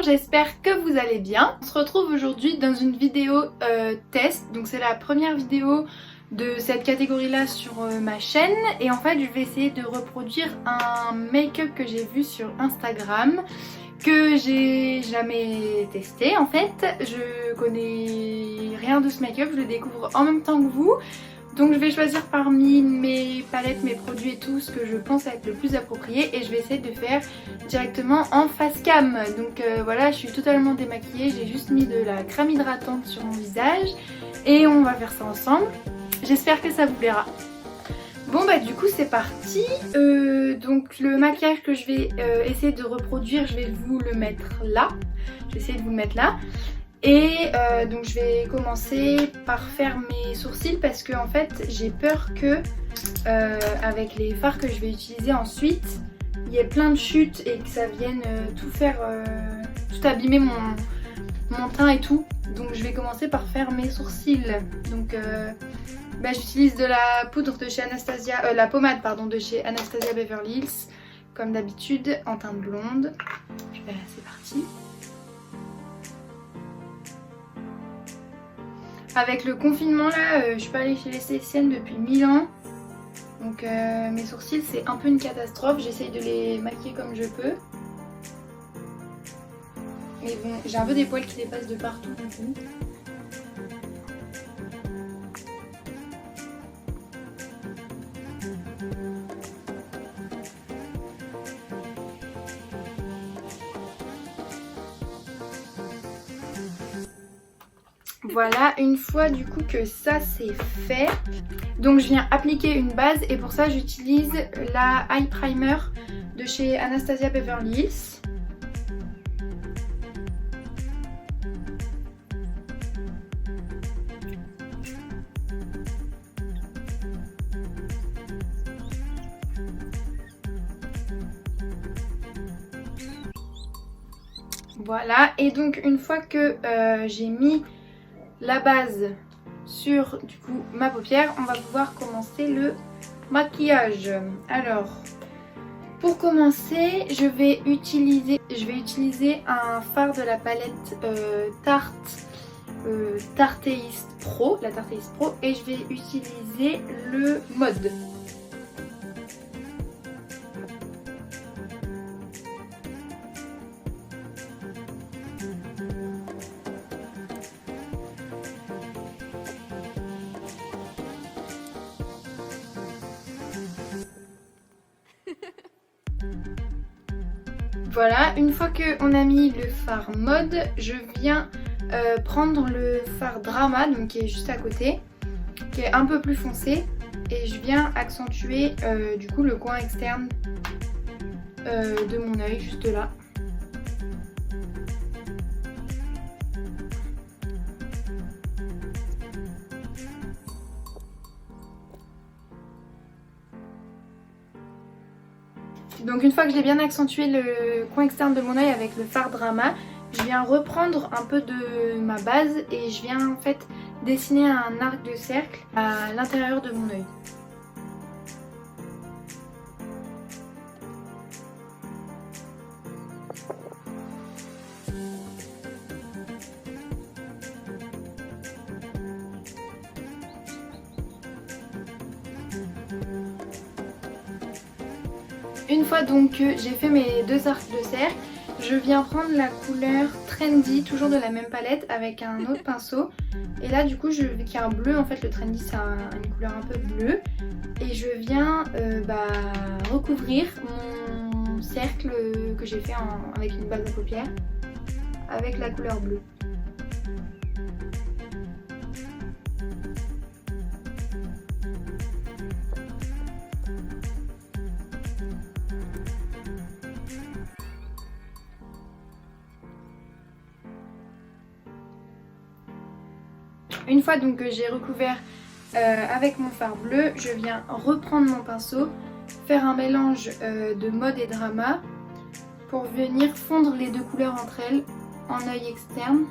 j'espère que vous allez bien. On se retrouve aujourd'hui dans une vidéo test, donc c'est la première vidéo de cette catégorie là sur ma chaîne et en fait je vais essayer de reproduire un make-up que j'ai vu sur Instagram que j'ai jamais testé. En fait je connais rien de ce make-up, je le découvre en même temps que vous. Donc je vais choisir parmi mes palettes, mes produits et tout ce que je pense être le plus approprié et je vais essayer de faire directement en face cam. Donc voilà, je suis totalement démaquillée, j'ai juste mis de la crème hydratante sur mon visage et on va faire ça ensemble. J'espère que ça vous plaira. Bon bah du coup c'est parti. Donc le maquillage que je vais essayer de reproduire, je vais vous le mettre là. Je vais essayer de vous le mettre là. Et donc je vais commencer par faire mes sourcils parce que en fait j'ai peur que avec les fards que je vais utiliser ensuite il y ait plein de chutes et que ça vienne tout faire, tout abîmer mon teint et tout. Donc je vais commencer par faire mes sourcils. Donc j'utilise de la poudre de chez Anastasia, la pommade pardon de chez Anastasia Beverly Hills comme d'habitude en teinte blonde. C'est parti. Avec le confinement là, je suis pas allée chez l'esthéticienne depuis 1000 ans. Donc mes sourcils c'est un peu une catastrophe. J'essaye de les maquiller comme je peux. Mais bon, j'ai un peu des poils qui dépassent de partout du coup. Voilà, une fois du coup que ça c'est fait, donc je viens appliquer une base et pour ça j'utilise la Eye Primer de chez Anastasia Beverly Hills. Voilà, et donc une fois que j'ai mis la base sur du coup ma paupière, on va pouvoir commencer le maquillage. Alors pour commencer je vais utiliser un fard de la palette Tarte East Pro, la Tarte East Pro, et je vais utiliser le mode. Voilà, une fois qu'on a mis le fard mode, je viens prendre le fard Drama, donc qui est juste à côté, qui est un peu plus foncé, et je viens accentuer du coup le coin externe de mon œil, juste là. Donc une fois que j'ai bien accentué le coin externe de mon œil avec le fard Drama, je viens reprendre un peu de ma base et je viens en fait dessiner un arc de cercle à l'intérieur de mon œil. Une fois donc que j'ai fait mes deux arcs de cercle, je viens prendre la couleur Trendy, toujours de la même palette, avec un autre pinceau. Et là du coup, vu qu'il y a un bleu, en fait le Trendy c'est une couleur un peu bleue. Et je viens recouvrir mon cercle que j'ai fait avec une base à paupières, avec la couleur bleue. Une fois donc que j'ai recouvert avec mon fard bleu, je viens reprendre mon pinceau, faire un mélange de mode et Drama pour venir fondre les deux couleurs entre elles en œil externe.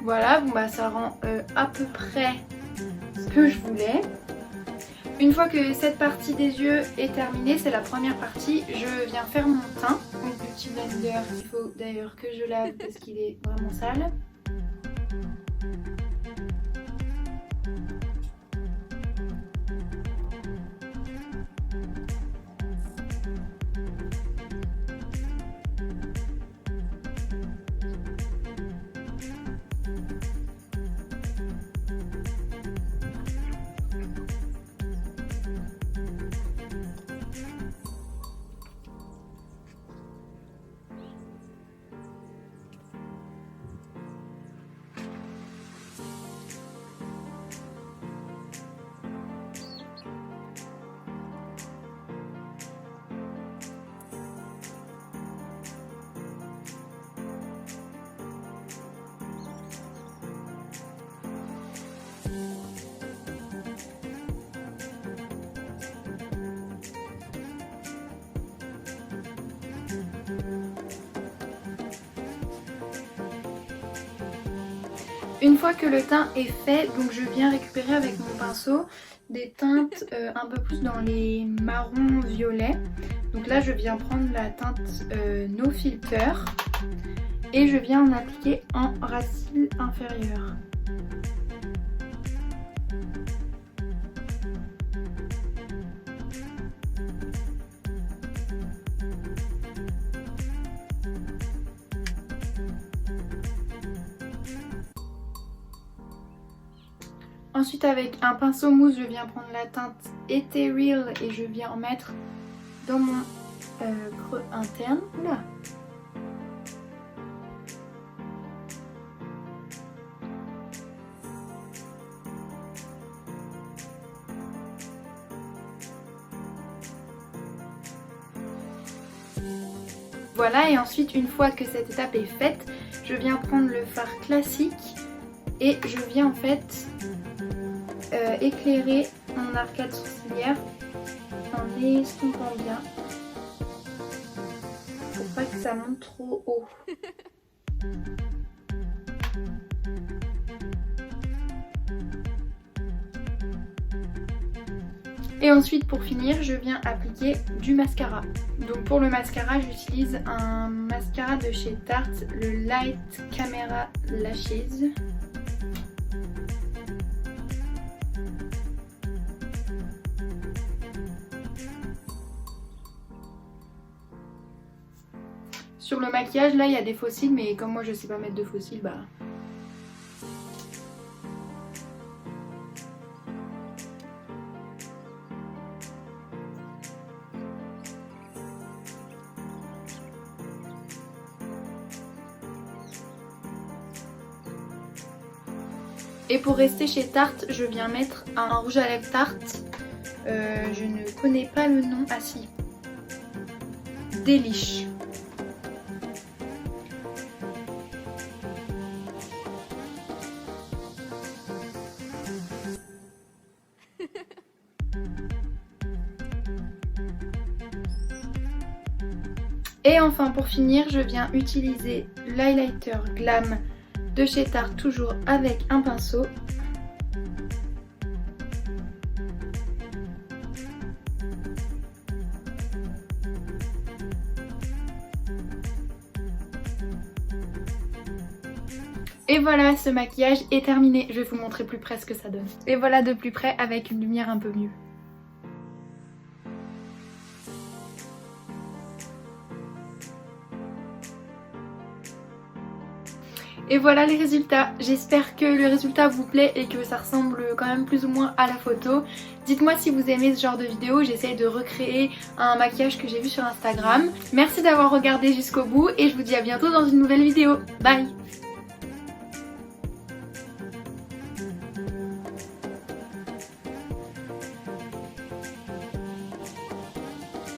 Voilà, bon bah ça rend à peu près que je voulais. Une fois que cette partie des yeux est terminée, c'est la première partie, je viens faire mon teint. Donc le petit blender qu'il faut d'ailleurs que je lave parce qu'il est vraiment sale. Une fois que le teint est fait, donc je viens récupérer avec mon pinceau des teintes un peu plus dans les marrons violets. Donc là je viens prendre la teinte No Filter et je viens en appliquer en racine inférieure. Ensuite avec un pinceau mousse, je viens prendre la teinte Ethereal et je viens en mettre dans mon creux interne. Oula. Voilà, et ensuite une fois que cette étape est faite, je viens prendre le fard classique et je viens en fait éclairer mon arcade sourcilière en estompant bien pour pas que ça monte trop haut. Et ensuite pour finir je viens appliquer du mascara. Donc pour le mascara j'utilise un mascara de chez Tarte, le Light Camera Lashes. Sur le maquillage là il y a des faux cils mais comme moi je sais pas mettre de faux cils bah... Et pour rester chez Tarte, je viens mettre un rouge à lèvres Tarte. Je ne connais pas le nom. Ah si. Delish. Et enfin pour finir, je viens utiliser l'highlighter Glam de chez Tarte, toujours avec un pinceau. Et voilà, ce maquillage est terminé. Je vais vous montrer plus près ce que ça donne. Et voilà de plus près avec une lumière un peu mieux. Et voilà les résultats. J'espère que le résultat vous plaît et que ça ressemble quand même plus ou moins à la photo. Dites-moi si vous aimez ce genre de vidéo. J'essaye de recréer un maquillage que j'ai vu sur Instagram. Merci d'avoir regardé jusqu'au bout et je vous dis à bientôt dans une nouvelle vidéo. Bye!